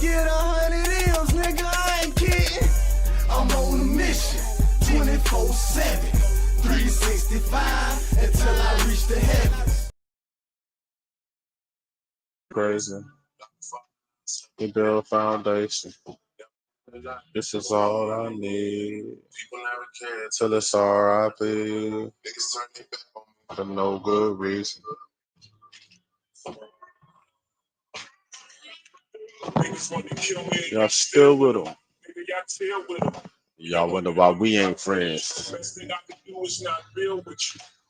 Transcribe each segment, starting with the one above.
get 100 M's, nigga, I ain't kidding. I'm on a mission, 24/7, 365 until I reach the heavens. Crazy. The Bill Foundation. This is all I need. Till it's R.I.P. For no good reason. Y'all still with them. Y'all wonder why we ain't friends.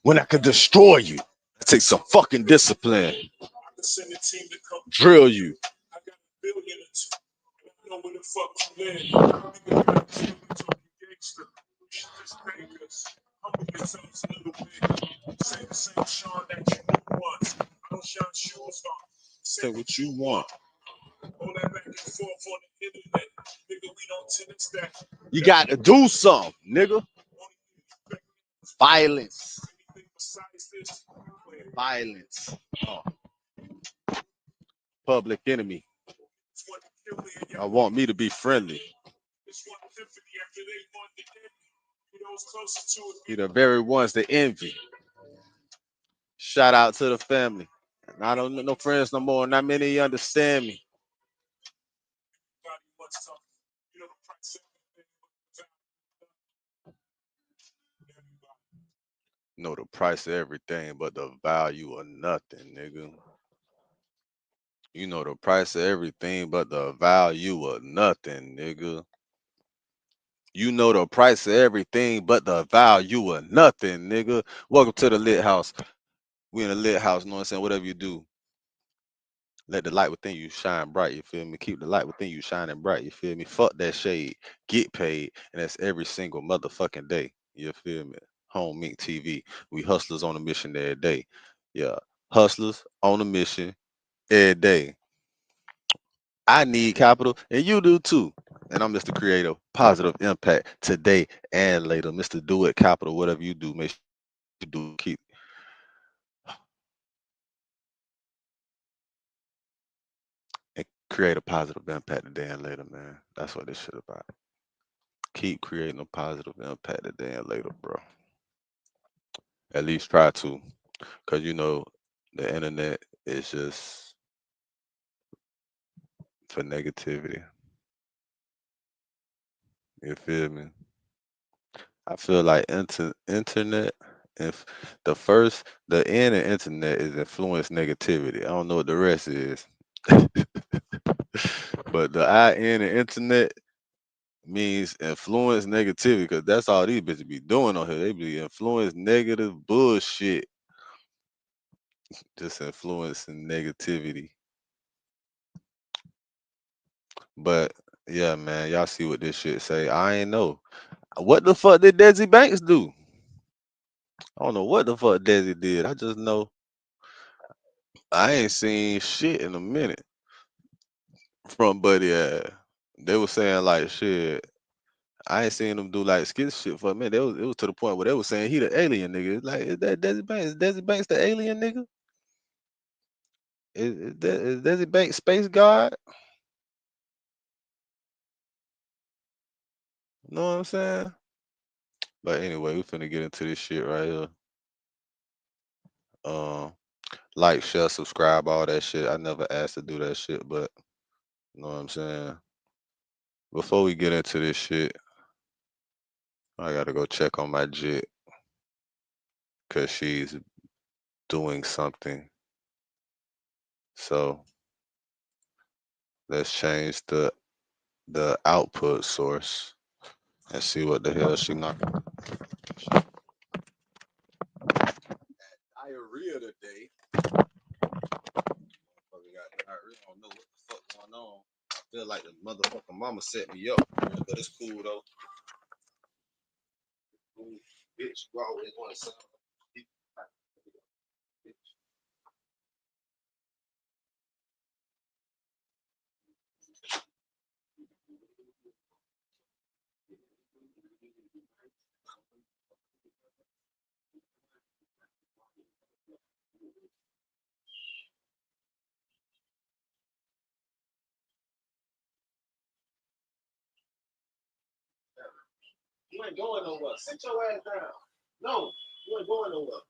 When I could destroy you, it takes some fucking discipline. Drill you. Say what you want. You got to do something, nigga. Violence. Violence. Oh. Public enemy. I want me to be friendly. Be the very ones that envy. Shout out to the family. I don't know no friends no more. Not many understand me. Know the price of everything, but the value of nothing, nigga. You know the price of everything, but the value of nothing, nigga. You know the price of everything, but the value of nothing, nigga. Welcome to the lit house. We in a lit house, you know what I'm saying? Whatever you do, let the light within you shine bright, you feel me? Keep the light within you shining bright, you feel me? Fuck that shade. Get paid. And that's every single motherfucking day. You feel me? Home Mink TV. We hustlers on a mission every day. Yeah. Hustlers on a mission every day. I need capital, and you do too. And I'm Mr. Creative, positive impact today and later. Mr. Do It Capital, whatever you do, make sure you do keep and create a positive impact today and later, man. That's what this shit about. Keep creating a positive impact today and later, bro. At least try to, cause you know the internet is just for negativity. You feel me? I feel like internet, if the N in internet is influence negativity. I don't know what the rest is. But the IN in internet means influence negativity because that's all these bitches be doing on here. They be influence negative bullshit. Just influencing negativity. But yeah, man, y'all see what this shit say. I ain't know. What the fuck did Desi Banks do? I don't know what the fuck Desi did. I just know I ain't seen shit in a minute from Buddy ass. They were saying like shit. I ain't seen them do like skit shit for a minute. It was to the point where they were saying he the alien nigga. It's like, is that Desi Banks? Is Desi Banks the alien nigga? Is Desi Banks space god? You know what I'm saying? But anyway, we finna get into this shit right here. Um, like, share, subscribe, all that shit. I never asked to do that shit, but you know what I'm saying? Before we get into this shit, I gotta go check on my jit because she's doing something. So let's change the output source and see what the hell she not. Diarrhea today. We got diarrhea. I don't know what the fuck going on. I feel like the motherfucking mama set me up, but it's cool though. Cool. Bitch, you always want to sell. You ain't going nowhere. Sit your ass down. No, you ain't going nowhere.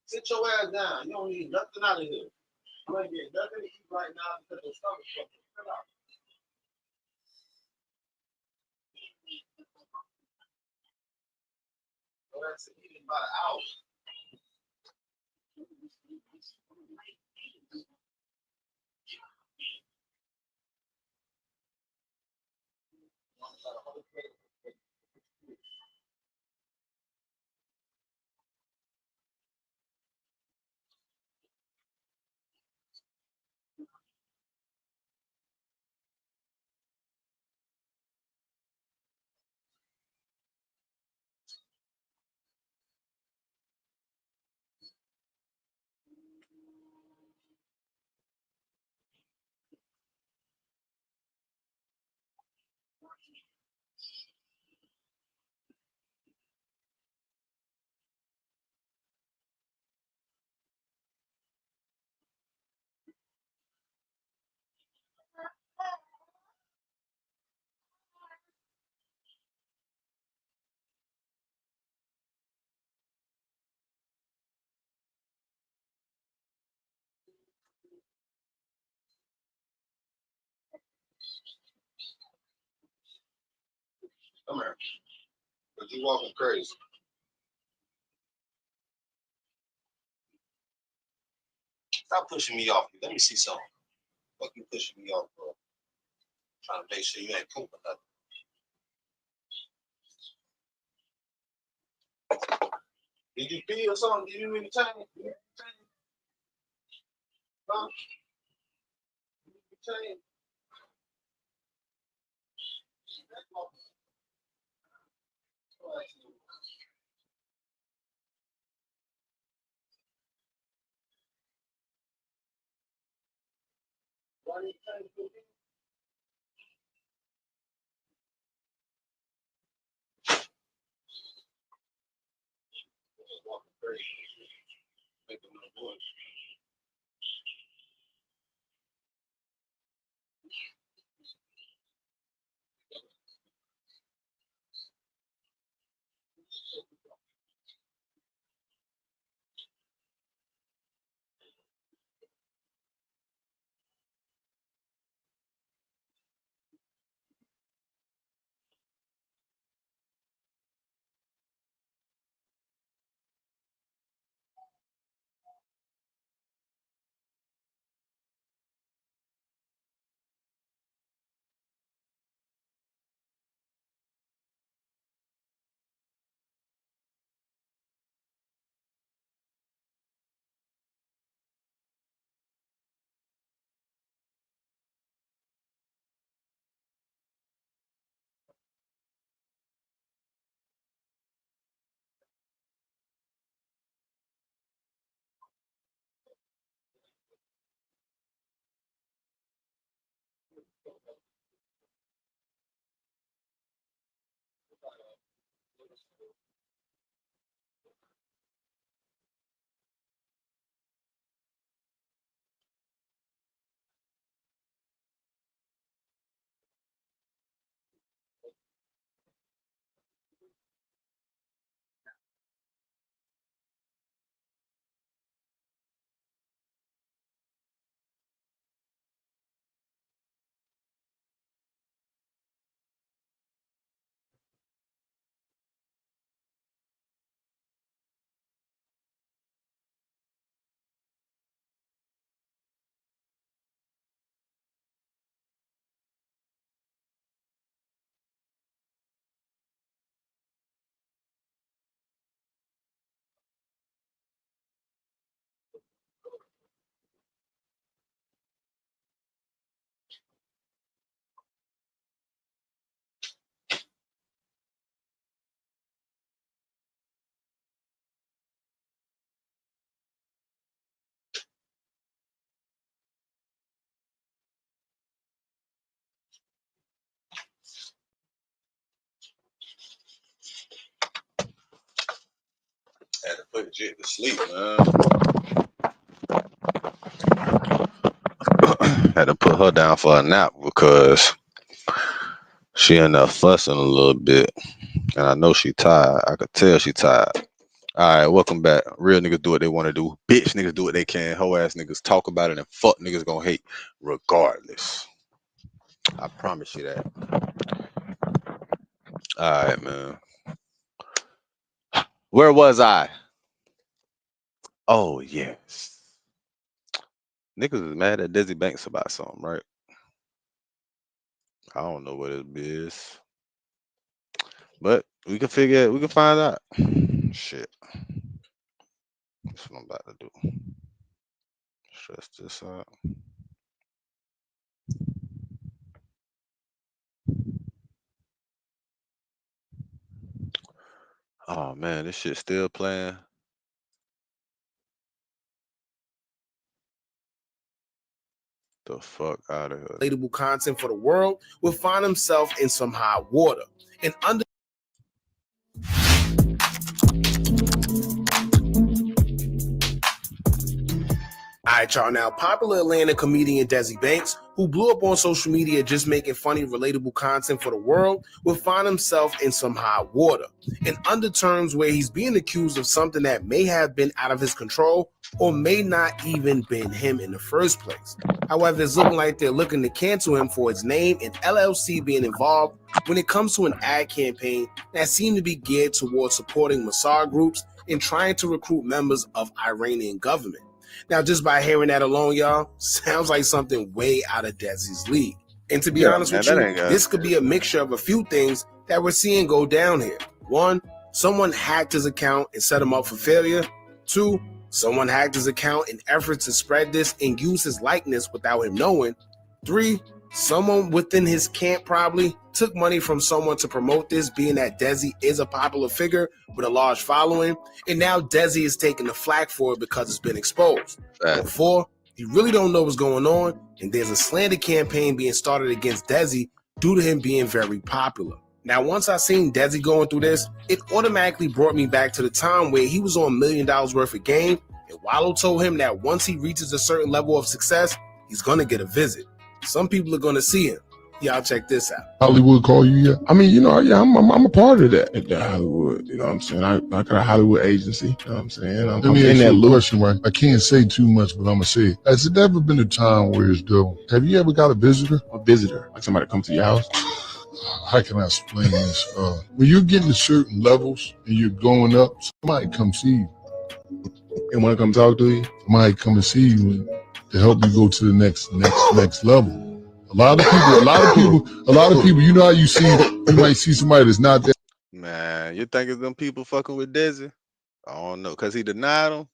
Sit your ass down. You don't need nothing out of here. You ain't getting nothing to eat right now because your stomach's fucking. Chill out. So that's eating about an hour. Come here. But you walking crazy. Stop pushing me off. Let me see something. Fuck you pushing me off, bro. Trying to make sure you ain't pooping nothing. Did you pee or something? Did you need to change? Huh? Did you change? Why did you change the pee? Walking crazy. Making no noise. Had to put Jit to sleep, man. Had to put her down for a nap because She in there fussing a little bit, and I know she tired. I could tell she tired. All right, welcome back. Real niggas do what they want to do. Bitch niggas do what they can. Hoe ass niggas talk about it, and fuck niggas gonna hate regardless. I promise you that. All right, man. Where was I? Oh yes. Niggas is mad at Desi Banks about something, right? I don't know what it is, but we can figure it. We can find out. Shit. That's what I'm about to do. Stress this out. Oh man, this shit still playing. The fuck out of here. Relatable content for the world will find himself in some hot water. And under All right, y'all. Now, popular Atlanta comedian Desi Banks, who blew up on social media just making funny, relatable content for the world, will find himself in some hot water. In under terms where he's being accused of something that may have been out of his control or may not even been him in the first place. However, it's looking like they're looking to cancel him for his name and LLC being involved when it comes to an ad campaign that seemed to be geared towards supporting Mossad groups and trying to recruit members of Iranian government. Now, just by hearing that alone, y'all, sounds like something way out of Desi's league. And to be honest with you, this could be a mixture of a few things that we're seeing go down here. 1, someone hacked his account and set him up for failure. 2, someone hacked his account in efforts to spread this and use his likeness without him knowing. 3, someone within his camp probably took money from someone to promote this, being that Desi is a popular figure with a large following, and now Desi is taking the flack for it because it's been exposed. 4, you really don't know what's going on, and there's a slander campaign being started against Desi due to him being very popular. Now, once I seen Desi going through this, it automatically brought me back to the time where he was on $1 million worth of game, and Wallow told him that once he reaches a certain level of success, he's gonna get a visit. Some people are gonna see him. Y'all check this out. Hollywood call you yet? I mean, you know, yeah, I'm a part of that at Hollywood. You know what I'm saying? I got a Hollywood agency. You know what I'm saying? I'm in that question, right? I can't say too much, but I'm gonna say it. Has it ever been a time where it's though? Have you ever got a visitor? A visitor, like somebody come to your house? How can I explain this? When you're getting to certain levels and you're going up, somebody come see you. And want to come talk to you? Somebody come and see you to help you go to the next level. A lot of people, you know how you might see somebody that's not there. Man, you think it's them people fucking with Desi? I don't know, cause he denied them.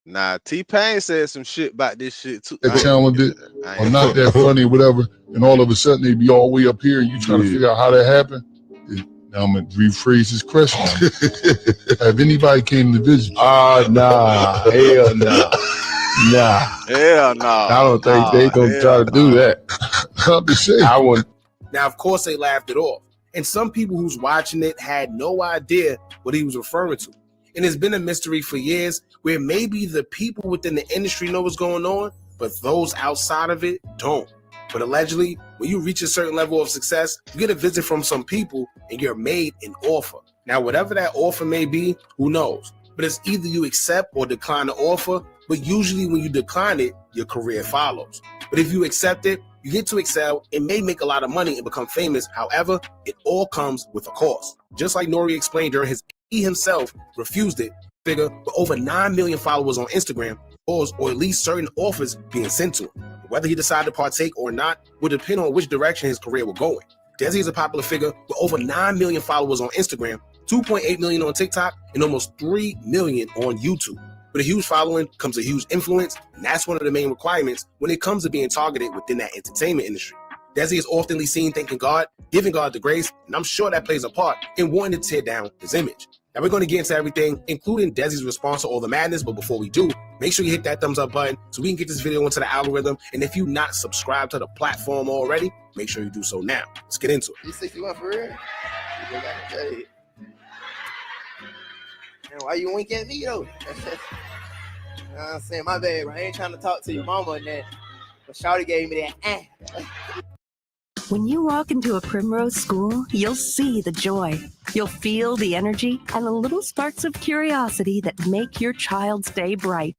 Nah, T-Pain said some shit about this shit too. They're talented or not that funny or whatever, and all of a sudden they be all the way up here and you trying to figure out how that happened. Now I'm gonna rephrase this question. Have anybody came to visit you? Nah, hell no. Nah. Hell no. I don't think they gonna try to do that. I'm just saying. Now, of course, they laughed it off. And some people who's watching it had no idea what he was referring to. And it's been a mystery for years where maybe the people within the industry know what's going on, but those outside of it don't. But allegedly, when you reach a certain level of success, you get a visit from some people and you're made an offer. Now, whatever that offer may be, who knows? But it's either you accept or decline the offer, but usually when you decline it, your career follows. But if you accept it, you get to excel and may make a lot of money and become famous. However, it all comes with a cost. Just like Nori explained during he himself refused it, figure with over 9 million followers on Instagram, or at least certain offers being sent to him. Whether he decided to partake or not would depend on which direction his career will go in. Desi is a popular figure with over 9 million followers on Instagram, 2.8 million on TikTok, and almost 3 million on YouTube. With a huge following comes a huge influence, and that's one of the main requirements when it comes to being targeted within that entertainment industry. Desi is often seen thanking God, giving God the grace, and I'm sure that plays a part in wanting to tear down his image. Now we're going to get into everything, including Desi's response to all the madness, but before we do, make sure you hit that thumbs up button so we can get this video into the algorithm, and if you're not subscribed to the platform already, make sure you do so now. Let's get into it. You 61 for real? You just got to tell you. And why you wink at me though? You know what I'm saying? My bad, bro. I ain't trying to talk to your mama and that. But Shawty gave me that When you walk into a Primrose school, you'll see the joy. You'll feel the energy and the little sparks of curiosity that make your child's day bright.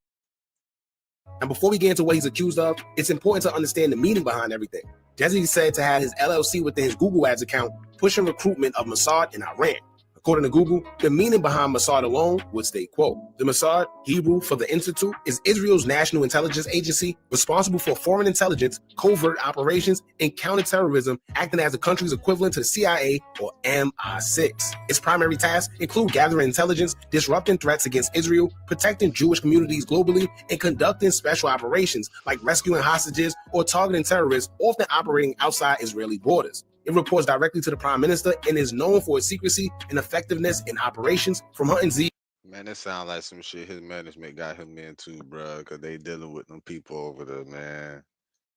And before we get into what he's accused of, it's important to understand the meaning behind everything. Desi is said to have his LLC within his Google Ads account pushing recruitment of Mossad in Iran. According to Google, the meaning behind Mossad alone would state, quote, the Mossad, Hebrew for the Institute, is Israel's national intelligence agency responsible for foreign intelligence, covert operations, and counterterrorism, acting as the country's equivalent to the CIA or MI6. Its primary tasks include gathering intelligence, disrupting threats against Israel, protecting Jewish communities globally, and conducting special operations like rescuing hostages or targeting terrorists, often operating outside Israeli borders. It reports directly to the Prime Minister and is known for its secrecy and effectiveness in operations from hunting Z. Man, that sound like some shit his management got him into, bro, because they dealing with them people over there, man.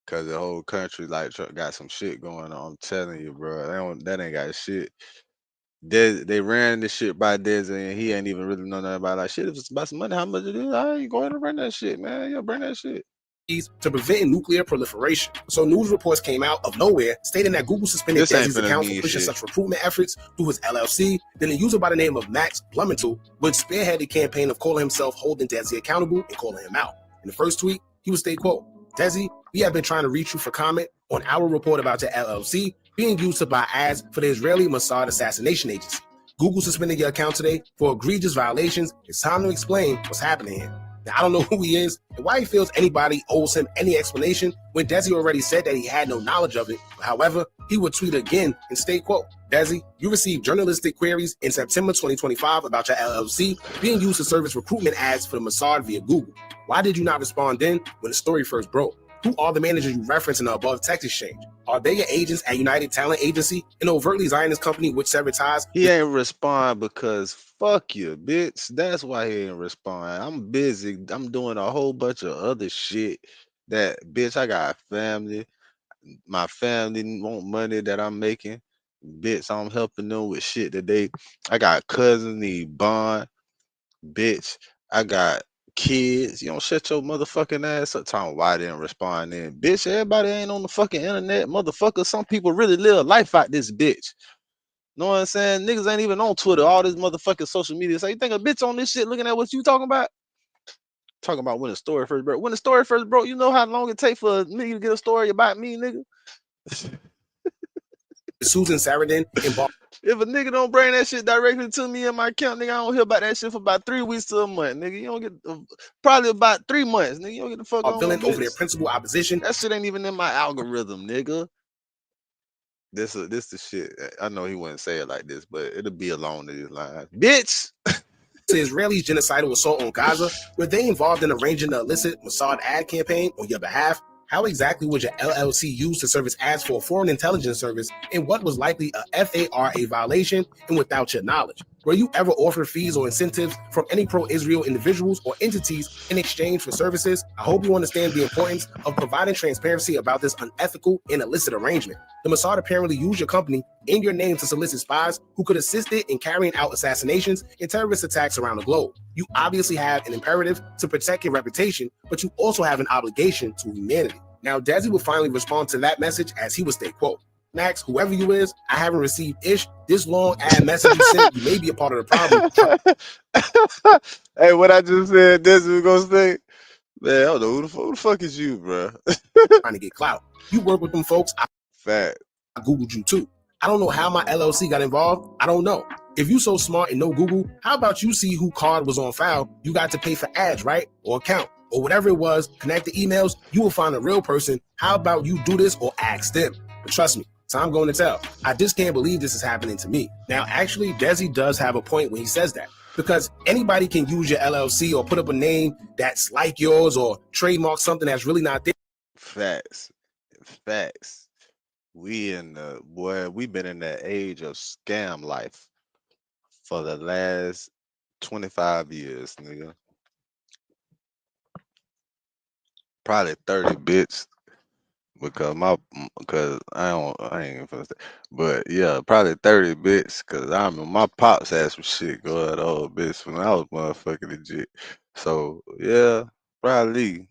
Because the whole country, like, got some shit going on. I'm telling you, bro. That ain't got shit. They ran this shit by Desi, and he ain't even really know nothing about, like, shit, if it's about some money, how much it is, I ain't going to run that shit, man. Yeah, bring that shit. To prevent nuclear proliferation. So news reports came out of nowhere stating that Google suspended Desi's account for pushing such recruitment efforts through his LLC. Then a user by the name of Max Blumenthal would spearhead the campaign of calling himself holding Desi accountable and calling him out. In the first tweet, he would state, quote, Desi, we have been trying to reach you for comment on our report about your LLC being used to buy ads for the Israeli Mossad assassination agency. Google suspended your account today for egregious violations. It's time to explain what's happening here. Now, I don't know who he is and why he feels anybody owes him any explanation when Desi already said that he had no knowledge of it. However, he would tweet again and state, quote, Desi, you received journalistic queries in September 2025 about your LLC being used to service recruitment ads for the Mossad via Google. Why did you not respond then when the story first broke? Who are the managers you reference in the above text exchange? Are they your agents at United Talent Agency, an overtly Zionist company which severed ties? He ain't respond because fuck you, bitch. That's why he ain't respond. I'm busy. I'm doing a whole bunch of other shit. That bitch, I got family. My family want money that I'm making. Bitch, I'm helping them with shit that I got cousins need bond. Bitch, I got kids. You don't shut your motherfucking ass up. Talking why they didn't respond then. Bitch, everybody ain't on the fucking internet. Motherfucker, some people really live life out this bitch. Know what I'm saying? Niggas ain't even on Twitter. All this motherfucking social media. So you think a bitch on this shit looking at what you talking about? Talking about when the story first broke. When the story first broke, you know how long it take for me to get a story about me, nigga? Susan Sarandon and Bob. If a nigga don't bring that shit directly to me in my account, nigga, I don't hear about that shit for about 3 weeks to a month, nigga. You don't get probably about 3 months, nigga. You don't get the fuck on villain over their principal opposition. That shit ain't even in my algorithm, nigga. This the shit. I know he wouldn't say it like this, but it'll be along these lines, bitch. To Israelis' genocidal assault on Gaza, were they involved in arranging the illicit Mossad ad campaign on your behalf? How exactly was your LLC used to service ads for a foreign intelligence service, and what was likely a FARA violation and without your knowledge? Were you ever offered fees or incentives from any pro-Israel individuals or entities in exchange for services? I hope you understand the importance of providing transparency about this unethical and illicit arrangement. The Mossad apparently used your company in your name to solicit spies who could assist it in carrying out assassinations and terrorist attacks around the globe. You obviously have an imperative to protect your reputation, but you also have an obligation to humanity. Now, Desi will finally respond to that message as he would state, quote, Max, whoever you is, I haven't received this long ad message you sent. You may be a part of the problem. Hey, what I just said, Desi was gonna say, man, I don't know who the fuck is you, bro? Trying to get clout. You work with them folks. Fact. I Googled you too. I don't know how my LLC got involved. I don't know. If you so smart and know Google, how about you see who card was on file? You got to pay for ads, right? Or account, or whatever it was. Connect the emails. You will find a real person. How about you do this or ask them? But trust me, time going to tell. I just can't believe this is happening to me. Now, actually, Desi does have a point when he says that. Because anybody can use your LLC or put up a name that's like yours or trademark something that's really not there. Facts. Facts. We've been in the age of scam life for the last 25 years, nigga. Probably 30 bits. Because I ain't gonna say, but yeah, probably 30 bits. Cause I remember my pops had some shit going on, bitch, when I was motherfucking legit. So yeah, probably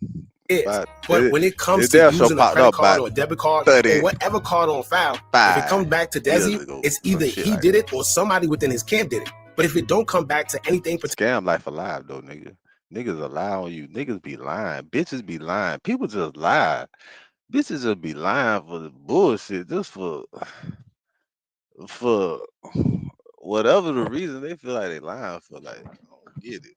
But when it comes it to damn sure using a popped credit up card by or a debit card 30, or whatever card on file, if it 5 comes back to years Desi, ago, it's some either shit he like did that. it or somebody within his camp did it. But if it don't come back to anything Scam life alive though, nigga. Niggas allowing you. Niggas be lying. Bitches be lying. People just lie. Bitches just be lying for the bullshit, just for whatever the reason they feel like they lying for. Like, I don't get it.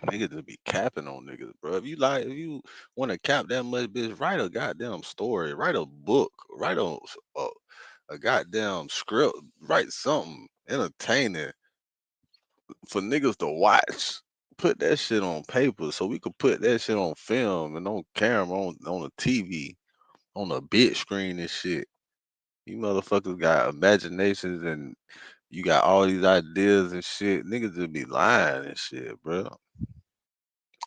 Niggas just be capping on niggas, bro. If you want to cap that much, bitch, write a goddamn story, write a book, write a goddamn script, write something entertaining for niggas to watch. Put that shit on paper so we could put that shit on film and on camera, on a TV, on a big screen and shit. You motherfuckers got imaginations and you got all these ideas and shit. Niggas just be lying and shit, bro.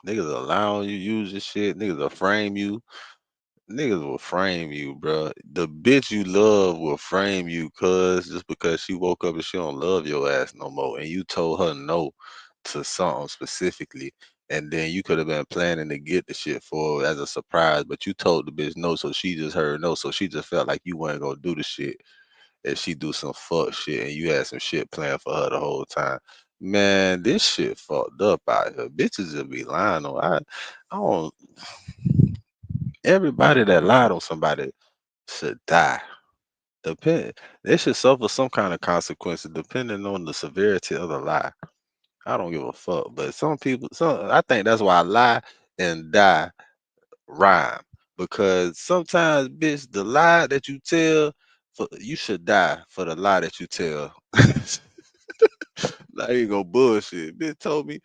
Niggas allowing you to use this shit. Niggas will frame you. Niggas will frame you, bro. The bitch you love will frame you, cuz just because she woke up and she don't love your ass no more, and you told her no to something specifically, and then you could have been planning to get the shit for her as a surprise, but you told the bitch no, so she just heard no, so she just felt like you weren't gonna do the shit, and she do some fuck shit, and you had some shit planned for her the whole time. Man, this shit fucked up out here. Bitches just be lying on. I don't. Everybody that lied on somebody should die. Depend. They should suffer some kind of consequences depending on the severity of the lie. I don't give a fuck. But some people, I think that's why lie and die rhyme. Because sometimes, bitch, the lie that you tell, you should die for the lie that you tell. I ain't gonna bullshit. Bitch told me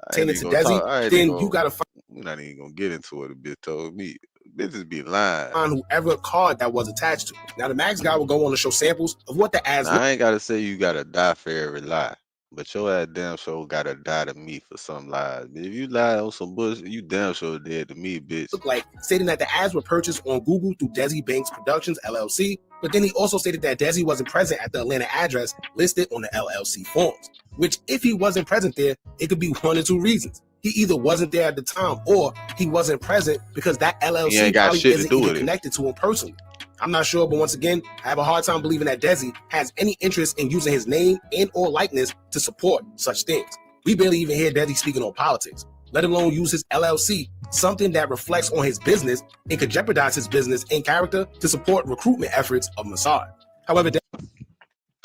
I ain't pertaining even to gonna Desi, talk. I ain't even then you gonna. gotta We're not even gonna get into what a bitch told me. Bitches be lying. find whoever card that was attached to. Now the Max guy will go on to show samples of what the ads Now, I ain't gotta say you gotta die for every lie, but your ass damn sure gotta die to me for some lies. If you lie on some bullshit, you damn sure dead to me, bitch. look like, stating that the ads were purchased on Google through Desi Banks Productions LLC, but then he also stated that Desi wasn't present at the Atlanta address listed on the LLC forms, which if he wasn't present there, it could be one or two reasons. He either wasn't there at the time or he wasn't present because that He LLC ain't got probably shit to isn't do even with it. connected to him personally. I'm not sure, but once again, I have a hard time believing that Desi has any interest in using his name and or likeness to support such things. We barely even hear Desi speaking on politics, let alone use his LLC, something that reflects on his business and could jeopardize his business and character to support recruitment efforts of Mossad. However,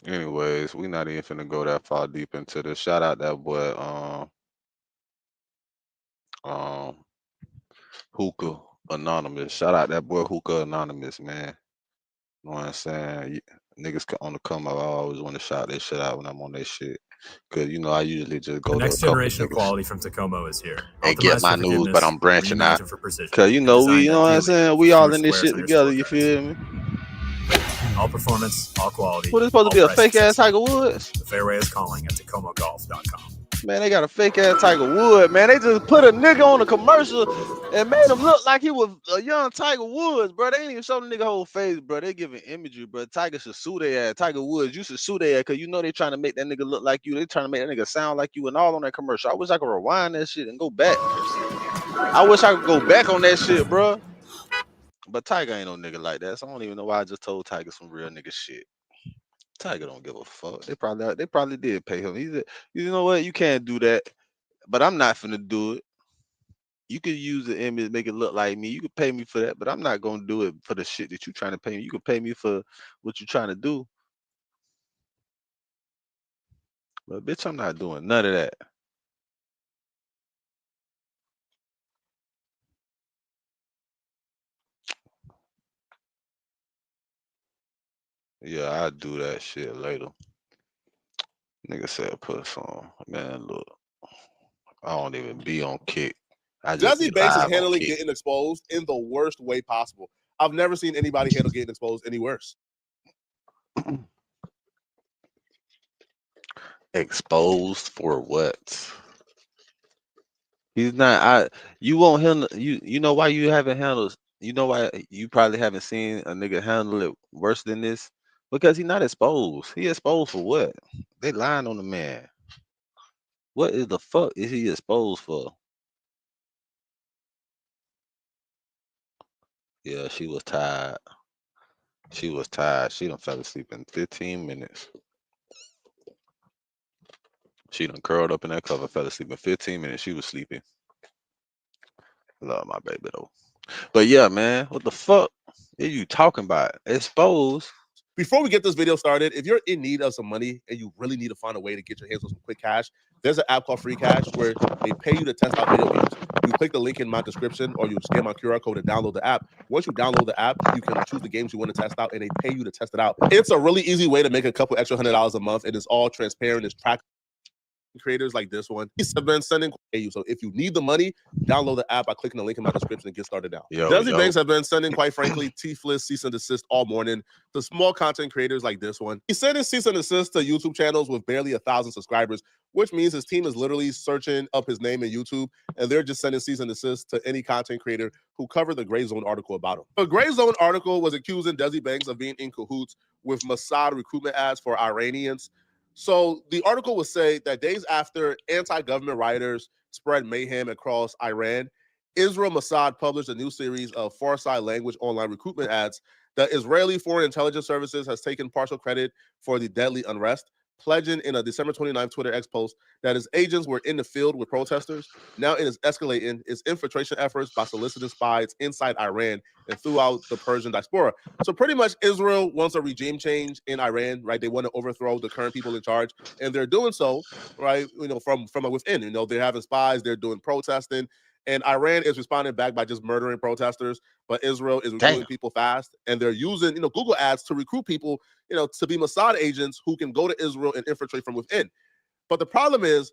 Anyways, we not even finna go that far deep into this. Shout out that boy, um, Hookah Anonymous. Shout out that boy Hookah Anonymous, man. You know what I'm saying? Niggas on the come up, I always want to shout that shit out when I'm on that shit. Cause you know I usually just go The to a next couple generation of niggas quality from Tacomo is here. and get Optimized my for news, but forgiveness, I'm branching out. reimagined for precision, Cause you and know designed you know what I'm ideally saying? for We all huge in this squares shit on your together, you scorecards. feel me? All performance, all quality, What is supposed all to be a price fake ass accessible. Tiger Woods? The fairway is calling at TacomoGolf.com. Man, they got a fake ass Tiger Woods, man. They just put a nigga on a commercial and made him look like he was a young Tiger Woods, bro. They ain't even show the nigga whole face, bro. They giving imagery, bro. Tiger should sue their ass. Tiger Woods, you should sue their ass because you know they trying to make that nigga look like you. They trying to make that nigga sound like you and all on that commercial. I wish I could rewind that shit and go back. I wish I could go back on that shit, bro. But Tiger ain't no nigga like that. So I don't even know why I just told Tiger some real nigga shit. Tiger don't give a fuck. They probably did pay him. He said, you know what? You can't do that. But I'm not finna do it. You could use the image, make it look like me. You could pay me for that, but I'm not gonna do it for the shit that you trying to pay me. You could pay me for what you trying to do. But bitch, I'm not doing none of that. Yeah, I'll do that shit later. Nigga said put some man, look. I don't even be on Kick. I just be Desi Banks is live on handling Kick. getting exposed in the worst way possible. I've never seen anybody handle getting exposed any worse. Exposed for what? He's not. You won't handle. You know why you haven't handled. You know why you probably haven't seen a nigga handle it worse than this? Because he not exposed. He exposed for what? They lying on the man. What is the fuck is he exposed for? Yeah, she was tired. She was tired. She done fell asleep in 15 minutes. She done curled up in that cover, fell asleep in 15 minutes. She was sleeping. Love my baby though. But yeah, man, what the fuck are you talking about? Expose. Before we get this video started, if you're in need of some money and you really need to find a way to get your hands on some quick cash, there's an app called Free Cash where they pay you to test out video games. You click the link in my description or you scan my QR code to download the app. Once you download the app, you can choose the games you want to test out and they pay you to test it out. It's a really easy way to make a couple extra $100 a month. And it's all transparent. It's tracked. Creators like this one have been sending you. So if you need the money, download the app by clicking the link in my description and get started now. Desi Banks have been sending, quite frankly, teethless cease and desist all morning to small content creators like this one. He's sending cease and desist to YouTube channels with barely 1,000 subscribers, which means his team is literally searching up his name in YouTube, and they're just sending cease and desist to any content creator who covered the Gray Zone article about him. The Gray Zone article was accusing Desi Banks of being in cahoots with Mossad recruitment ads for Iranians. So the article would say that days after anti-government rioters spread mayhem across Iran, Israel Mossad published a new series of Farsi language online recruitment ads. The Israeli Foreign Intelligence Services has taken partial credit for the deadly unrest, pledging in a December 29th Twitter X post that his agents were in the field with protesters. Now it is escalating its infiltration efforts by soliciting spies inside Iran and throughout the Persian diaspora. So pretty much Israel wants a regime change in Iran, right? They want to overthrow the current people in charge, and they're doing so, right? From within. They're having spies, they're doing protesting, and Iran is responding back by just murdering protesters. But Israel is recruiting people fast, and they're using Google ads to recruit people to be Mossad agents who can go to Israel and infiltrate from within. But the problem is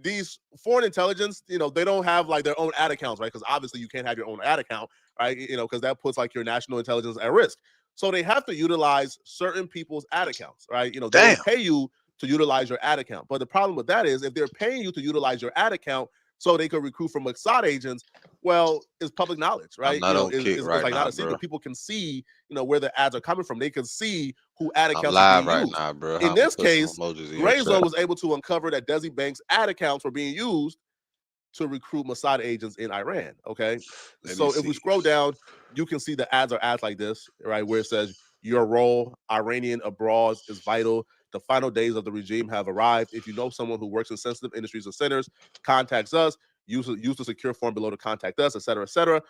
these foreign intelligence, they don't have like their own ad accounts, right? Because obviously you can't have your own ad account, right? Because that puts like your national intelligence at risk. So they have to utilize certain people's ad accounts, right? They will pay you to utilize your ad account. But the problem with that is if they're paying you to utilize your ad account so they could recruit from Mossad agents, well, it's public knowledge, right? It's like not a secret. People can see, where the ads are coming from. They can see who ad accounts are being used. Now, bro. In this case, Gray Zone was able to uncover that Desi Banks' ad accounts were being used to recruit Mossad agents in Iran. Okay, so if we scroll down, you can see the ads are ads like this, right? Where it says your role, Iranian abroad, is vital. The final days of the regime have arrived. If you know someone who works in sensitive industries or centers, contacts us. Use the secure form below to contact us, etc., etc.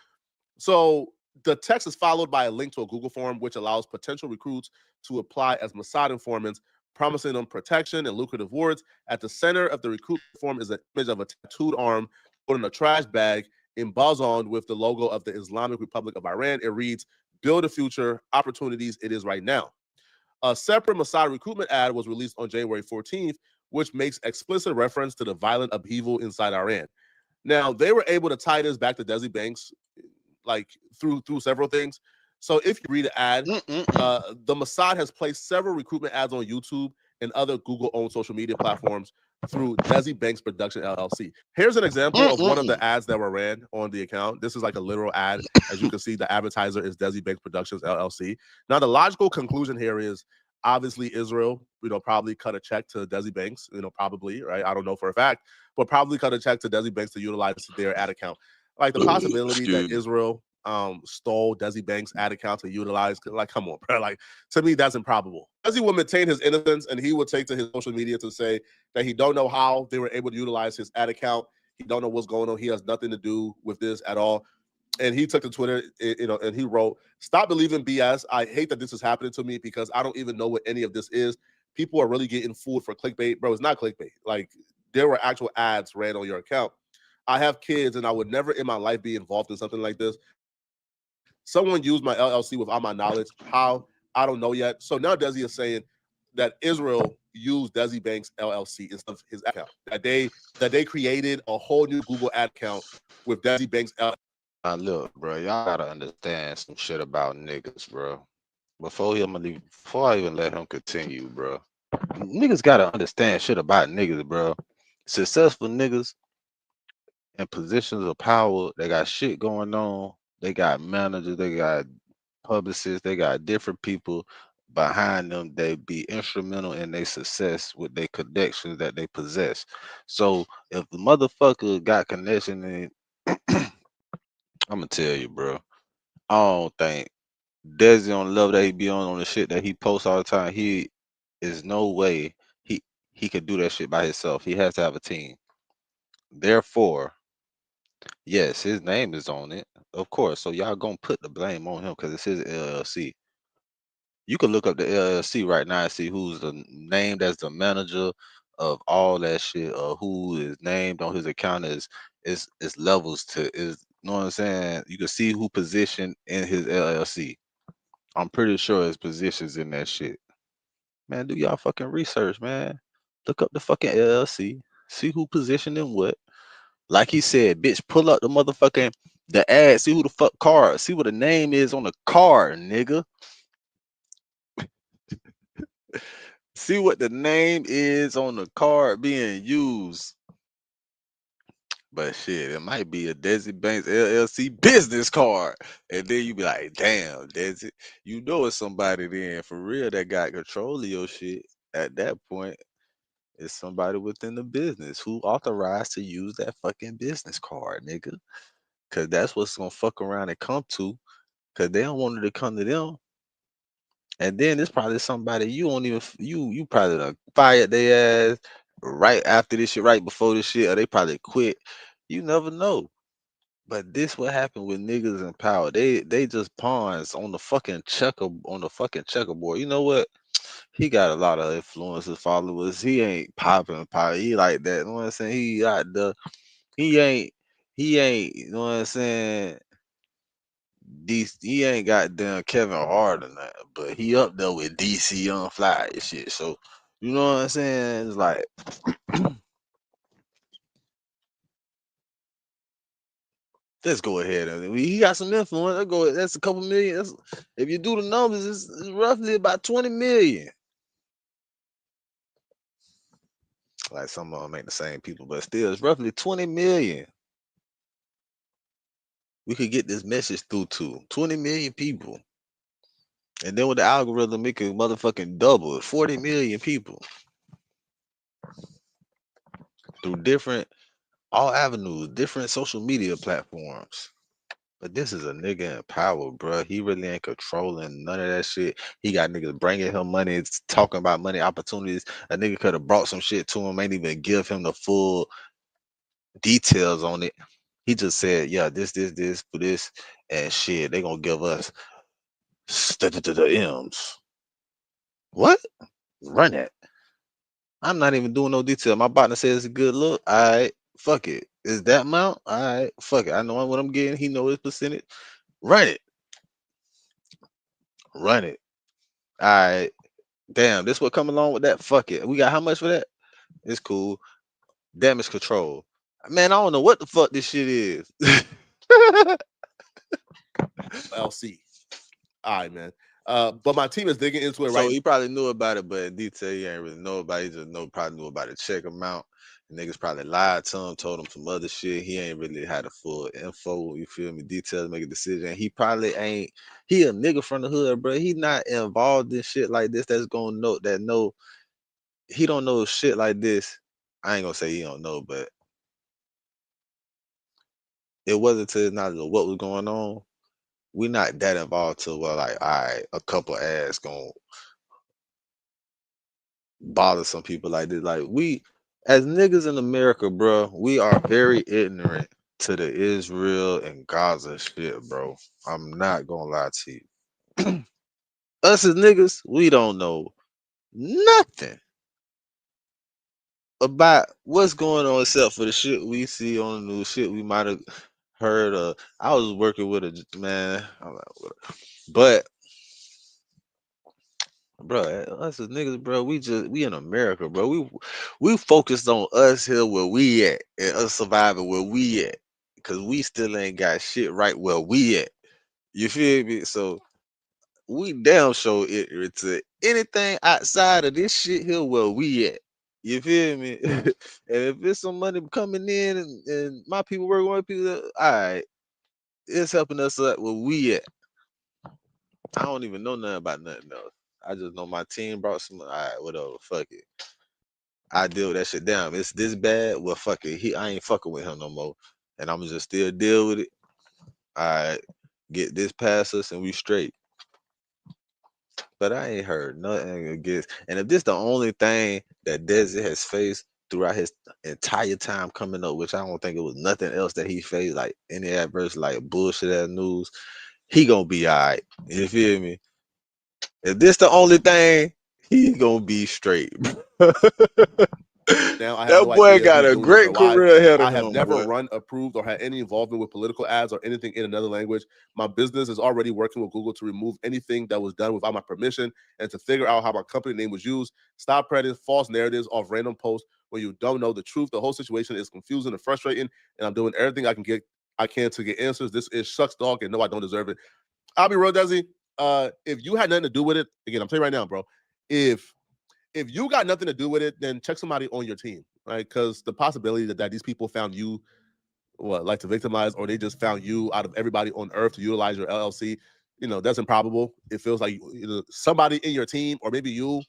So the text is followed by a link to a Google form, which allows potential recruits to apply as Mossad informants, promising them protection and lucrative rewards. At the center of the recruit form is an image of a tattooed arm put in a trash bag embossed with the logo of the Islamic Republic of Iran. It reads, "Build a future, opportunities, it is right now." A separate Mossad recruitment ad was released on January 14th, which makes explicit reference to the violent upheaval inside Iran. Now, they were able to tie this back to Desi Banks, like through several things. So if you read the ad, the Mossad has placed several recruitment ads on YouTube and other Google-owned social media platforms through Desi Banks Production LLC. Here's an example of one of the ads that were ran on the account. This is like a literal ad. As you can see, the advertiser is Desi Banks Productions LLC. Now, the logical conclusion here is obviously Israel, probably cut a check to Desi Banks, probably, right? I don't know for a fact, but probably cut a check to Desi Banks to utilize their ad account. Like the possibility that Israel stole Desi Banks' ad account to utilize, like, come on, bro. Like, to me, that's improbable. Desi will maintain his innocence, and he will take to his social media to say that he don't know how they were able to utilize his ad account. He don't know what's going on. He has nothing to do with this at all. And he took to Twitter, and he wrote, "Stop believing BS. I hate that this is happening to me because I don't even know what any of this is. People are really getting fooled for clickbait." Bro, it's not clickbait. Like, there were actual ads ran on your account. I have kids, and I would never in my life be involved in something like this. Someone used my LLC without my knowledge. How? I don't know yet. So now Desi is saying that Israel used Desi Banks LLC instead of his account. That they created a whole new Google ad account with Desi Banks LLC. Look, bro, y'all gotta understand some shit about niggas, bro. Before I even let him continue, bro. Niggas gotta understand shit about niggas, bro. Successful niggas in positions of power, they got shit going on. They got managers, they got publicists, they got different people behind them. They be instrumental in their success with their connections that they possess. So if the motherfucker got connection, and I'm gonna tell you, bro, I don't think Desi on the level that he be on the shit that he posts all the time. He is no way he he could do that shit by himself. He has to have a team. Therefore, yes, his name is on it, of course. So y'all gonna put the blame on him because it's his LLC. You can look up the LLC right now and see who's the named as the manager of all that shit, or who is named on his account is levels to is. You know what I'm saying? You can see who positioned in his LLC. I'm pretty sure his positions in that shit. Man, do y'all fucking research, man. Look up the fucking LLC. See who positioned in what. Like he said, bitch, pull up the motherfucking the ad. See who the fuck card. See what the name is on the card, nigga. See what the name is on the card being used. But shit, it might be a Desi Banks LLC business card. And then you be like, damn, Desi, you know it's somebody then for real that got control of your shit. At that point, it's somebody within the business who authorized to use that fucking business card, nigga. Cause that's what's gonna fuck around and come to. Cause they don't want it to come to them. And then it's probably somebody you don't even you probably done fired their ass right after this shit, right before this shit, or they probably quit. You never know. But this what happened with niggas in power. They just pawns on the fucking checkerboard. You know what? He got a lot of influencers, followers. He ain't popping. He like that. You know what I'm saying? He got the he ain't he ain't, you know what I'm saying? He ain't got damn Kevin Hart or nothing, but he up there with DC Young Fly and shit. So you know what I'm saying? It's like let's go ahead and he got some influence. Let's go. That's a couple million. If you do the numbers, it's roughly about 20 million. Like some of them ain't the same people, but still, it's roughly 20 million. We could get this message through to 20 million people. And then with the algorithm, it could motherfucking double it, 40 million people through different all avenues, different social media platforms. But this is a nigga in power, bro. He really ain't controlling none of that shit. He got niggas bringing him money, it's talking about money opportunities. A nigga could have brought some shit to him, ain't even give him the full details on it. He just said, yeah, this for this, and shit, they gonna give us the M's. What? Run it. I'm not even doing no detail. My partner says it's a good look. All right, fuck it. Is that amount? All right, fuck it. I know what I'm getting. He know his percentage. Run it. Run it. All right. Damn, this what come along with that? Fuck it. We got how much for that? It's cool. Damage control. Man, I don't know what the fuck this shit is. LC. All right, man. But my team is digging into it So right. he probably knew about it, but in detail, he ain't really know about it. He just probably knew about it. Check amount. Niggas probably lied to him, told him some other shit. He ain't really had the full info, you feel me? Details, make a decision. He probably ain't, he a nigga from the hood, bro. He not involved in shit like this that's gonna know, he don't know shit like this. I ain't gonna say he don't know, but it wasn't to his knowledge of what was going on. We not that involved to where like, all right, a couple ass gonna bother some people like this. Like we, as niggas in America, bro, we are very ignorant to the Israel and Gaza shit, bro. I'm not gonna lie to you. Us as niggas, we don't know nothing about what's going on except for the shit we see on the news, shit we might have heard of. I was working with a man, but bro, us as niggas, bro, we in America, bro. We focused on us here where we at and us surviving where we at. Cause we still ain't got shit right where we at. You feel me? So we damn sure ignorant to anything outside of this shit here where we at. You feel me? And if it's some money coming in and my people working with people, all right, it's helping us up where we at. I don't even know nothing about nothing else. I just know my team brought some. All right, whatever. Fuck it. I deal with that shit down. It's this bad. Well, fuck it. I ain't fucking with him no more, and I'm just still deal with it. All right. Get this past us and we straight. But I ain't heard nothing against. And if this the only thing that Desi has faced throughout his entire time coming up, which I don't think it was nothing else that he faced, like any adverse, like bullshit ass news, he gonna be all right. You feel me? If this the only thing, he gonna be straight. Now I have That no boy idea got who's a doing this or great why. career ahead of I have him. never Boy. run, approved, or had any involvement with political ads or anything in another language. My business is already working with Google to remove anything that was done without my permission and to figure out how my company name was used. Stop spreading false narratives off random posts when you don't know the truth. The whole situation is confusing and frustrating, and I'm doing everything I can to get answers. This is sucks, dog, and no, I don't deserve it. I'll be real, Desi. If you had nothing to do with it, again, I'm telling you right now, bro. If you got nothing to do with it, then check somebody on your team, right? Because the possibility that these people found you, like to victimize, or they just found you out of everybody on earth to utilize your LLC, that's improbable. It feels like somebody in your team, or maybe you,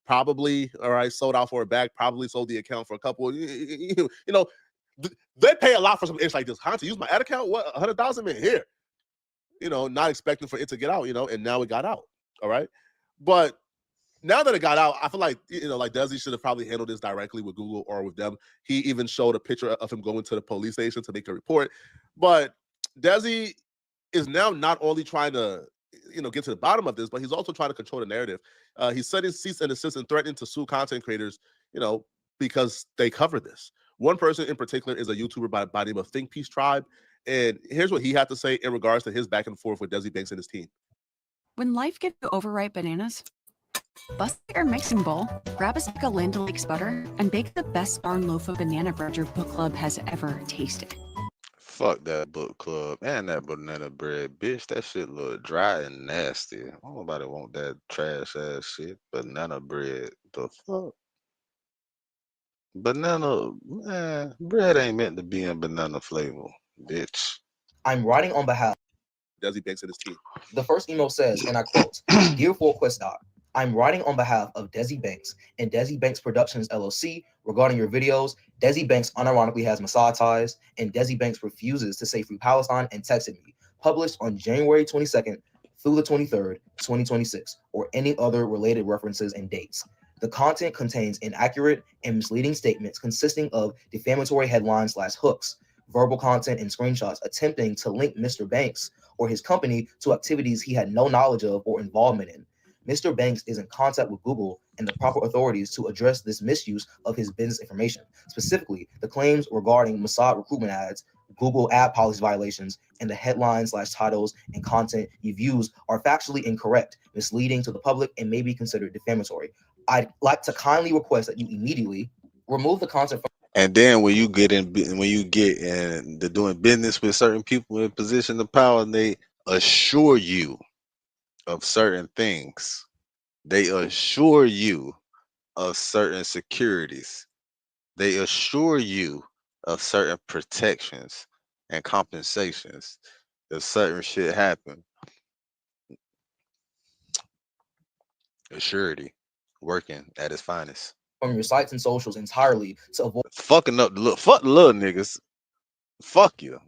probably, all right, sold out for a bag, probably sold the account for a couple. They pay a lot for some ish like this. Huh? To use my ad account, what, 100,000 in here? Not expecting for it to get out, and now it got out. All right, but now that it got out, I feel like, like Desi should have probably handled this directly with Google or with them. He even showed a picture of him going to the police station to make a report. But Desi is now not only trying to, get to the bottom of this, but he's also trying to control the narrative. He's setting cease and desist and threatening to sue content creators, because they cover this. One person in particular is a YouTuber by the name of Think Peace Tribe. And here's what he had to say in regards to his back and forth with Desi Banks and his team. When life gives you overripe bananas, bust out your mixing bowl, grab a stick of Land O'Lakes butter, and bake the best darn loaf of banana bread your book club has ever tasted. Fuck that book club and that banana bread, bitch. That shit look dry and nasty. Nobody want that trash ass shit. Banana bread. The fuck? Banana, man, bread ain't meant to be in banana flavor, bitch. I'm writing on behalf. Desi Banks and his team. The first email says, and I quote, "Dear Full Quest Doc, I'm writing on behalf of Desi Banks and Desi Banks Productions LLC regarding your videos. Desi Banks unironically has Mossad ties, and Desi Banks refuses to say Free Palestine and texted me, published on January 22nd through the 23rd, 2026, or any other related references and dates. The content contains inaccurate and misleading statements consisting of defamatory headlines/hooks, verbal content, and screenshots attempting to link Mr. Banks or his company to activities he had no knowledge of or involvement in. Mr. Banks is in contact with Google and the proper authorities to address this misuse of his business information. Specifically, the claims regarding Mossad recruitment ads, Google ad policy violations, and the headlines/titles and content you've used are factually incorrect, misleading to the public, and may be considered defamatory. I'd like to kindly request that you immediately remove the content from." And then when you get in the doing business with certain people in position of power, they assure you of certain things. They assure you of certain securities. They assure you of certain protections and compensations if certain shit happen. Assurity working at its finest. From your sites and socials entirely to avoid Fucking up the look. Fuck the little niggas. Fuck you.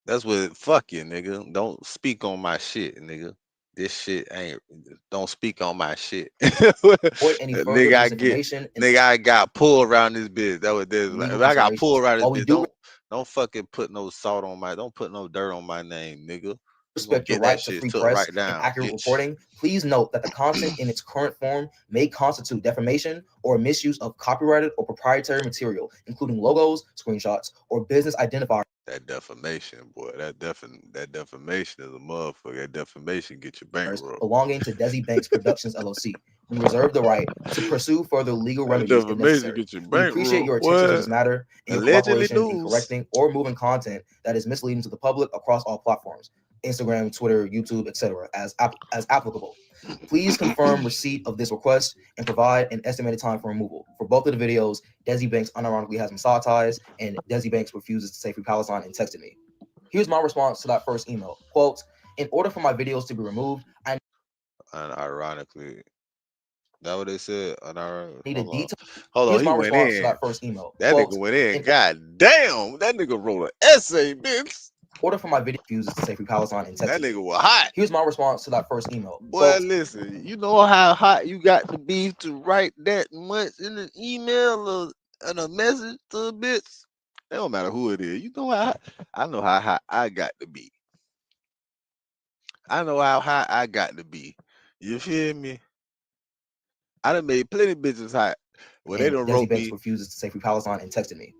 That's what. Fuck you, nigga. Don't speak on my shit, nigga. This shit ain't. Don't speak on my shit. any further Nigga, misinformation and I got pulled around this bitch. That was this. Like, legal if I got considerations. pulled around this While we bitch, do don't fucking put no salt on my. Don't put no dirt on my name, nigga. You gonna respect your get that right to shit free took press right and down, accurate bitch. reporting, please note that the content in its current form may constitute defamation or misuse of copyrighted or proprietary material, including logos, screenshots, or business identifiers. That defamation, boy. That defamation is a motherfucker. That defamation get your bankroll. Belonging to Desi Banks Productions LLC. We reserve the right to pursue further legal That remedies if defamation necessary. get your We appreciate bankroll. your attention to What? this matter and your Allegedly cooperation in news. correcting or removing content that is misleading to the public across all platforms, Instagram, Twitter, YouTube, etc., as applicable. Please confirm receipt of this request and provide an estimated time for removal. For both of the videos, Desi Banks unironically has Mossad ties, and Desi Banks refuses to say Free Palestine and texted me. Here's my response to that first email. Quote, "In order for my videos to be removed, I Unironically. That what they said? need a detailed." Hold on, Here's he my went response to in. that first email. That Quote, nigga went in. God damn. That nigga wrote an essay, bitch. Order for my video fuses to say free Palestine and That Texas. nigga was hot. Here's my response to that first email. Boy, Quote, listen, you know how hot you got to be to write that much in an email or in a message to a bitch? It don't matter who it is. You know how I know how hot I got to be. I know how hot I got to be. You feel me? I done made plenty bitches hot. Well, they and done Desi wrote Banks me. refuses to say free Palestine and texted me.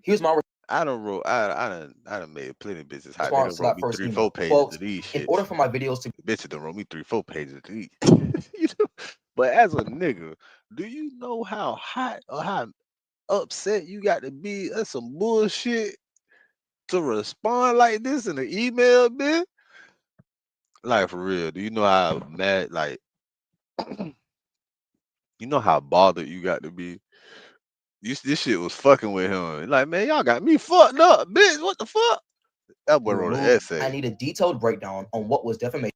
Here's my I done made plenty bitches hot. They response done to wrote that me first 3-4 email. pages Quote, of these in shits. order for my videos to Bitches done wrote me 3-4 pages of these. You know? But as a nigga, do you know how hot or how upset you got to be? That's some bullshit to respond like this in an email, bitch. Like for real, do you know how mad, like, you know how bothered you got to be? This shit was fucking with him. Like, man, y'all got me fucked up, bitch. What the fuck? That boy wrote an removed, I essay. need a detailed breakdown on what was defamation.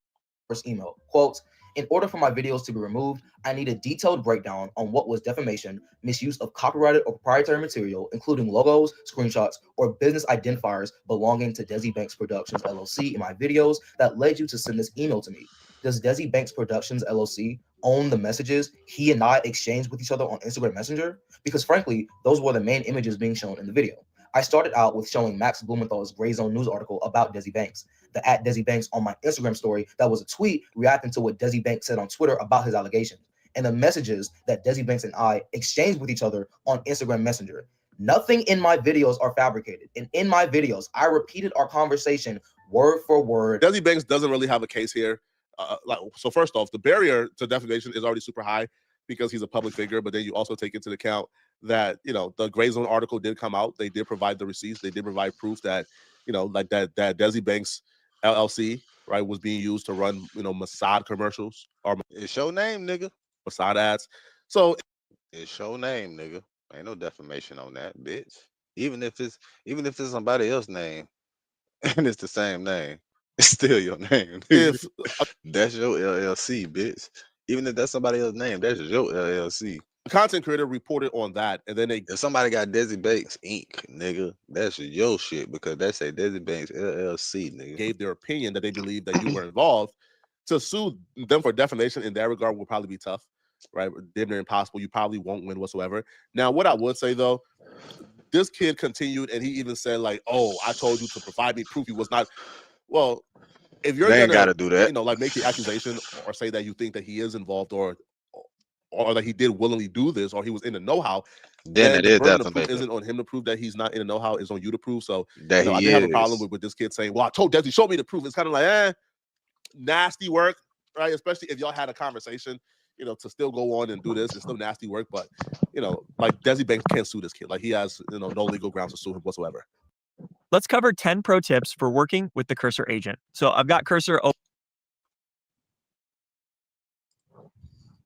First email. Quote, in order for my videos to be removed, I need a detailed breakdown on what was defamation, misuse of copyrighted or proprietary material, including logos, screenshots, or business identifiers belonging to Desi Banks Productions LLC in my videos that led you to send this email to me. Does Desi Banks Productions LLC own the messages he and I exchanged with each other on Instagram Messenger? Because frankly, those were the main images being shown in the video. I started out with showing Max Blumenthal's Gray Zone news article about Desi Banks, the @Desi Banks on my Instagram story that was a tweet reacting to what Desi Banks said on Twitter about his allegations, and the messages that Desi Banks and I exchanged with each other on Instagram Messenger. Nothing in my videos are fabricated. And in my videos, I repeated our conversation word for word. Desi Banks doesn't really have a case here. So first off, the barrier to defamation is already super high because he's a public figure, but then you also take into account that, you know, the Gray Zone article did come out. They did provide the receipts. They did provide proof that, you know, like that Desi Banks LLC, right, was being used to run, you know, Mossad commercials or It's your name, nigga. Mossad ads. So it's your name, nigga. Ain't no defamation on that, bitch. Even if it's somebody else's name and it's the same name, it's still your name. If that's your LLC, bitch. Even if that's somebody else's name, that's your LLC. A content creator reported on that, and then if somebody got Desi Banks Inc., nigga, that's your shit because that say Desi Banks LLC, nigga. Gave their opinion that they believe that you were involved. To sue them for defamation in that regard will probably be tough, right? Damn near impossible. You probably won't win whatsoever. Now, what I would say though, this kid continued, and he even said like, "Oh, I told you to provide me proof he was not." Well, if you're They ain't gonna gotta do that, you know, like make the accusation or say that you think that he is involved or that he did willingly do this or he was in the know-how, then the burden of proof isn't on him to prove that he's not in the know-how, is on you to prove. So that I did have a problem with this kid saying, "Well, I told Desi, show me the proof." It's kind of like, nasty work, right? Especially if y'all had a conversation, you know, to still go on and do this. It's still nasty work, but you know, like Desi Banks can't sue this kid. Like he has, you know, no legal grounds to sue him whatsoever. Let's cover 10 pro tips for working with the Cursor agent. So I've got Cursor open.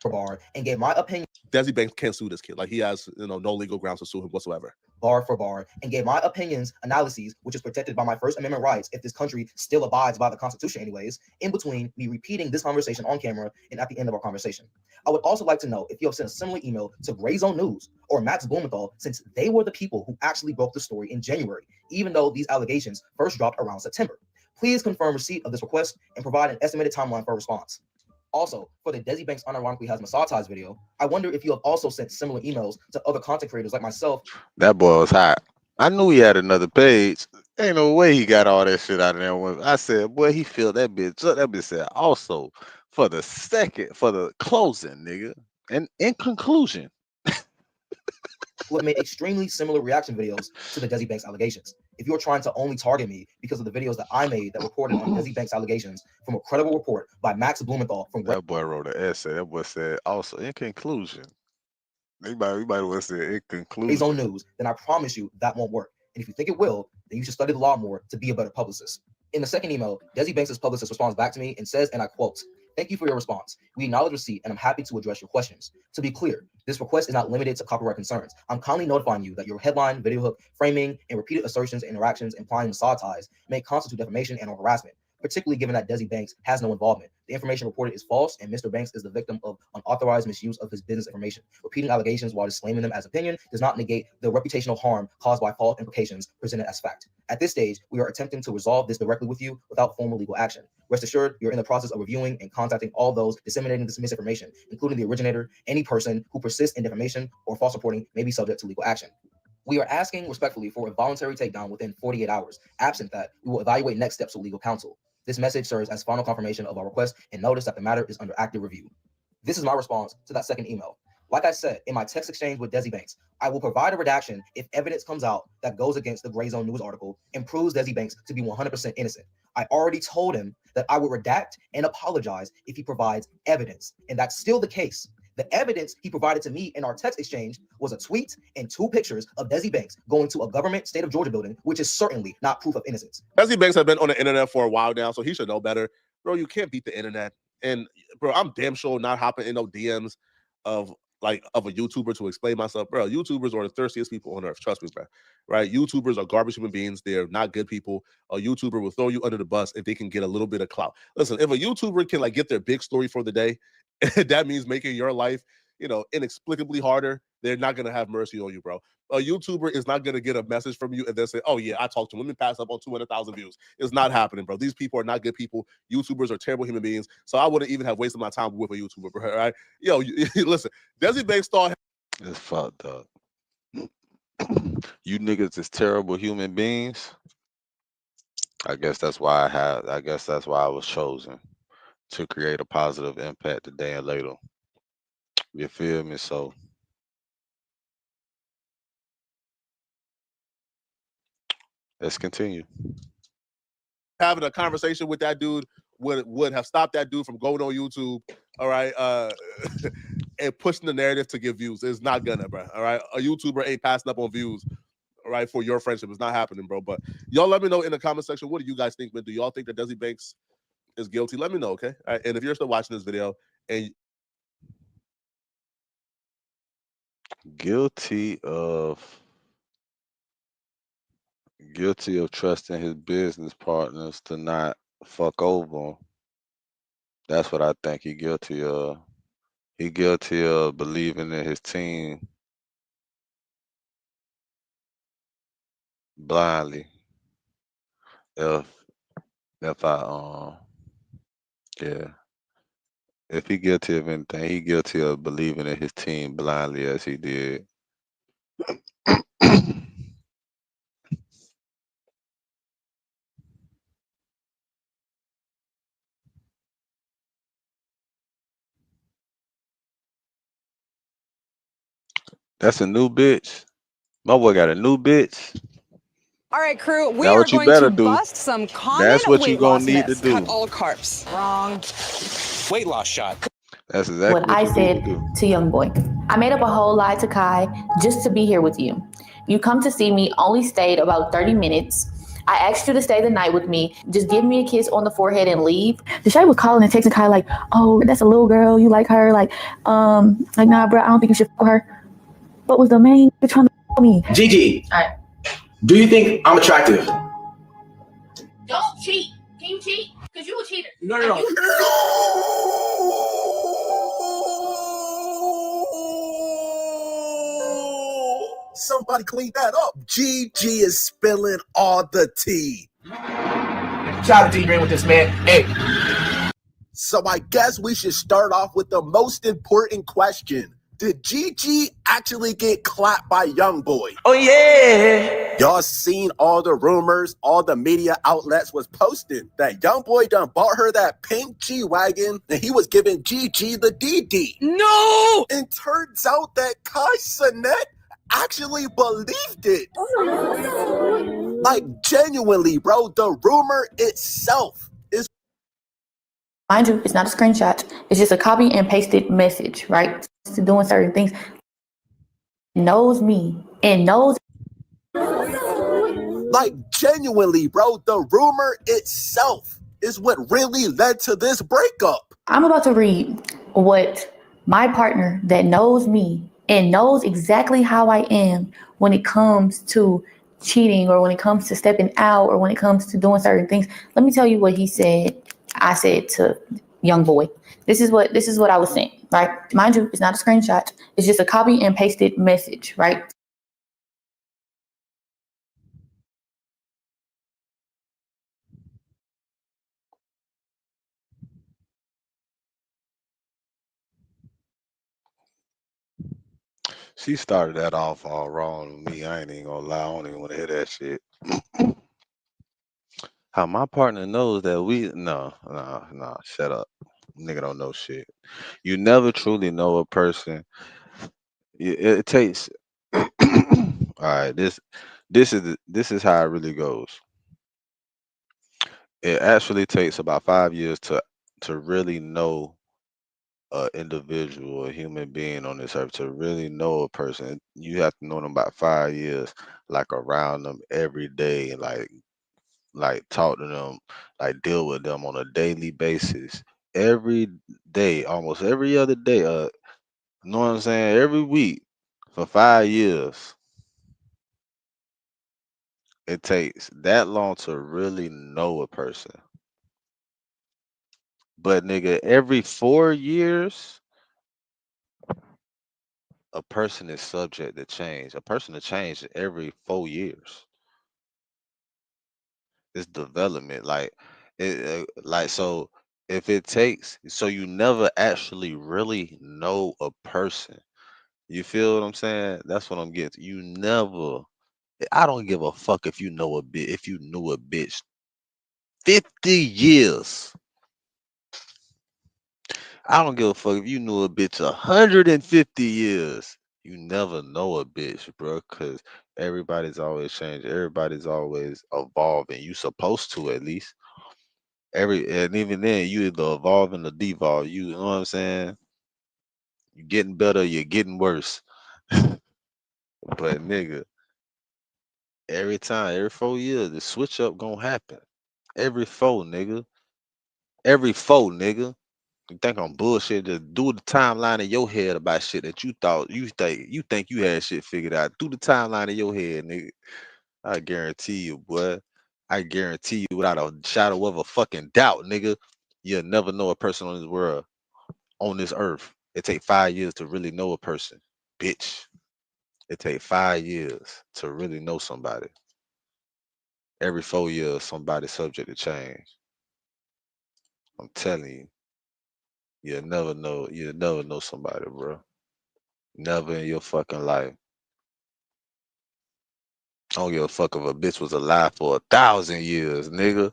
Bar and gave my opinion. Desi Banks can't sue this kid. Like he has, you know, no legal grounds to sue him whatsoever. Bar for bar, and gave my opinions, analyses, which is protected by my First Amendment rights if this country still abides by the Constitution anyways, in between me repeating this conversation on camera and at the end of our conversation. I would also like to know if you have sent a similar email to Gray Zone News or Max Blumenthal, since they were the people who actually broke the story in January, even though these allegations first dropped around September. Please confirm receipt of this request and provide an estimated timeline for response. Also, for the Desi Banks unironically has Mossad ties video, I wonder if you have also sent similar emails to other content creators like myself. That boy was hot. I knew he had another page. Ain't no way he got all that shit out of there. I said, boy, he filled that bitch up. That bitch said, also, for the closing, nigga. And in conclusion, who have made extremely similar reaction videos to the Desi Banks allegations. If you're trying to only target me because of the videos that I made that reported on Desi Banks allegations from a credible report by Max Blumenthal from that boy wrote an essay. That boy said, also, in conclusion. We might well say in conclusion. His own news, then I promise you that won't work. And if you think it will, then you should study the law more to be a better publicist. In the second email, Desi Banks' publicist responds back to me and says, and I quote, "Thank you for your response. We acknowledge receipt and I'm happy to address your questions. To be clear, this request is not limited to copyright concerns. I'm kindly notifying you that your headline, video hook, framing, and repeated assertions and interactions implying Mossad ties may constitute defamation and or harassment. particularly given that Desi Banks has no involvement. The information reported is false, and Mr. Banks is the victim of unauthorized misuse of his business information. Repeating allegations while disclaiming them as opinion does not negate the reputational harm caused by false implications presented as fact. At this stage, we are attempting to resolve this directly with you without formal legal action. Rest assured, you're in the process of reviewing and contacting all those disseminating this misinformation, including the originator. Any person who persists in defamation or false reporting may be subject to legal action. We are asking respectfully for a voluntary takedown within 48 hours. Absent that, we will evaluate next steps with legal counsel. This message serves as final confirmation of our request and notice that the matter is under active review. This is my response to that second email. Like I said, in my text exchange with Desi Banks, I will provide a redaction if evidence comes out that goes against the Gray Zone News article and proves Desi Banks to be 100% innocent. I already told him that I would redact and apologize if he provides evidence, and that's still the case. The evidence he provided to me in our text exchange was a tweet and 2 pictures of Desi Banks going to a government state of Georgia building, which is certainly not proof of innocence. Desi Banks have been on the internet for a while now, so he should know better. Bro, you can't beat the internet. And bro, I'm damn sure not hopping in no DMs of a YouTuber to explain myself. Bro, YouTubers are the thirstiest people on earth. Trust me, bro. Right? YouTubers are garbage human beings. They're not good people. A YouTuber will throw you under the bus if they can get a little bit of clout. Listen, if a YouTuber can get their big story for the day, that means making your life, inexplicably harder, they're not going to have mercy on you, bro. A YouTuber is not going to get a message from you and then say, oh, yeah, I talked to him. Let me pass up on 200,000 views. It's not happening, bro. These people are not good people. YouTubers are terrible human beings. So I wouldn't even have wasted my time with a YouTuber, bro. Right? Yo, listen, Desi Banks thought. It's fucked up. You niggas is terrible human beings. I guess that's why I was chosen to create a positive impact today and later. You feel me? So let's continue. Having a conversation with that dude would have stopped that dude from going on YouTube, all right, and pushing the narrative to get views. It's not gonna, bro, all right? A YouTuber ain't passing up on views, all right, for your friendship. It's not happening, bro. But y'all let me know in the comment section, what do you guys think, man? Do y'all think that Desi Banks is guilty? Let me know, okay? All right, and if you're still watching this video and guilty of trusting his business partners to not fuck over him. That's what I think he guilty of. He guilty of believing in his team blindly. If he guilty of anything, he guilty of believing in his team blindly as he did. That's a new bitch. My boy got a new bitch. All right, crew, we Now are what you going better to do, bust some common that's what you weight gonna loss need to myths. do. Cut all carbs. Wrong. Weight loss shot. That's exactly what I you said need to do. to young boy. I made up a whole lie to Kai just to be here with you. You come to see me, only stayed about 30 minutes. I asked you to stay the night with me. Just give me a kiss on the forehead and leave. Deshae was calling and texting Kai like, oh, that's a little girl. You like her? Like, nah, bro, I don't think you should f her. What was the main trying to f me? Gigi, All right. do you think I'm attractive? Don't cheat. Can you cheat? Because you a cheater. No. Somebody clean that up. GG is spilling all the tea. Shout out to T-Green with this, man. Hey. So I guess we should start off with the most important question. Did GG actually get clapped by Youngboy? Oh, yeah. Y'all seen all the rumors, all the media outlets was posting that Youngboy done bought her that pink G-Wagon and he was giving GG the DD. No! And turns out that Kai Cenat actually believed it. Like, genuinely, bro, the rumor itself is... Mind you, it's not a screenshot. It's just a copy and pasted message, right? To doing certain things. Knows me and knows. Like, genuinely, bro, the rumor itself is what really led to this breakup. I'm about to read what my partner that knows me and knows exactly how I am when it comes to cheating or when it comes to stepping out or when it comes to doing certain things, let me tell you what he said. I said to young boy, this is what I was saying, right? Mind you, it's not a screenshot. It's just a copy and pasted message, right? She started that off all wrong with me. I ain't even gonna lie. I don't even want to hear that shit. How my partner knows that no, shut up. Nigga don't know shit. You never truly know a person. It takes all right, this is how it really goes. It actually takes about 5 years to really know a individual, a human being on this earth, to really know a person. You have to know them about 5 years, like around them every day, and like talk to them, like deal with them on a daily basis, every day, almost every other day. You know what I'm saying? Every week for 5 years. It takes that long to really know a person. But nigga, every 4 years, a person is subject to change. A person to change every 4 years. It's development. Like so if it takes, so you never actually really know a person. You feel what I'm saying? That's what I'm getting to. You never. I don't give a fuck if you know a bit. If you knew a bitch 50 years. I don't give a fuck if you knew a bitch 150 years. You never know a bitch, bro, because everybody's always changing. Everybody's always evolving. You supposed to, at least. And even then, you either evolving or devolve. You know what I'm saying? You're getting better, you're getting worse. But nigga, every time, every 4 years, the switch up gonna happen. Every 4, nigga. Every 4, nigga. You think I'm bullshit? Just do the timeline in your head about shit that you thought you think you had shit figured out. Do the timeline in your head, nigga. I guarantee you, boy. I guarantee you, without a shadow of a fucking doubt, nigga, you'll never know a person on this world, on this earth. It take 5 years to really know a person, bitch. It take 5 years to really know somebody. Every 4 years, somebody's subject to change. I'm telling you, you'll never know somebody, bro. Never in your fucking life. I don't give a fuck if a bitch was alive for 1,000 years, nigga.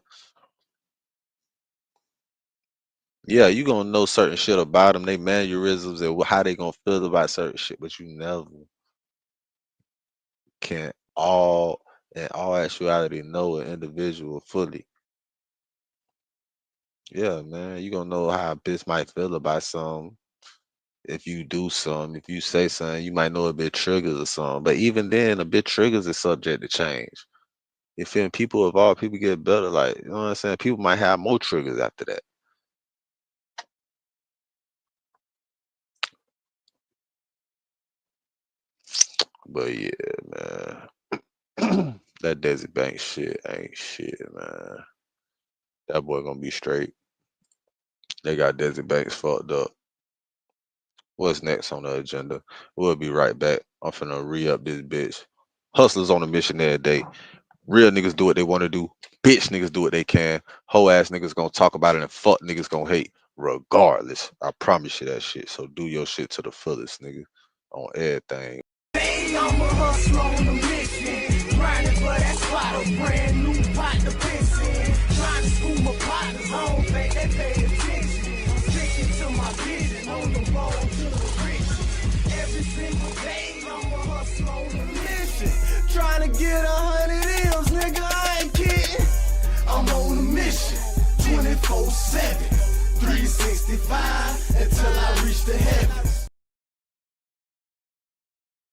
Yeah, you gonna know certain shit about them, they mannerisms and how they gonna feel about certain shit, but you never can in all actuality know an individual fully. Yeah, man, you gonna know how a bitch might feel about something. If you do something, if you say something, you might know a bit triggers or something. But even then, a bit triggers is subject to change. You feel me? People evolve, people get better. Like, you know what I'm saying? People might have more triggers after that. But yeah, man. That Desi Banks shit ain't shit, man. That boy gonna be straight. They got Desi Banks fucked up. What's next on the agenda? We'll be right back. I'm finna re-up this bitch. Hustlers on a mission every day. Real niggas do what they want to do. Bitch niggas do what they can. Hoe ass niggas gonna talk about it and fuck niggas gonna hate. Regardless. I promise you that shit. So do your shit to the fullest, nigga. On everything. Hey, I'm a hustler on a mission. Grinding for that spot, a brand new pot to piss in. Trying to school my partners, I don't think they pay attention. I'm sticking to my vision on the road to the riches. Every single day, I'm a hustler on a mission. Trying to get 100 M's, nigga, I ain't kidding. I'm on a mission, 24/7.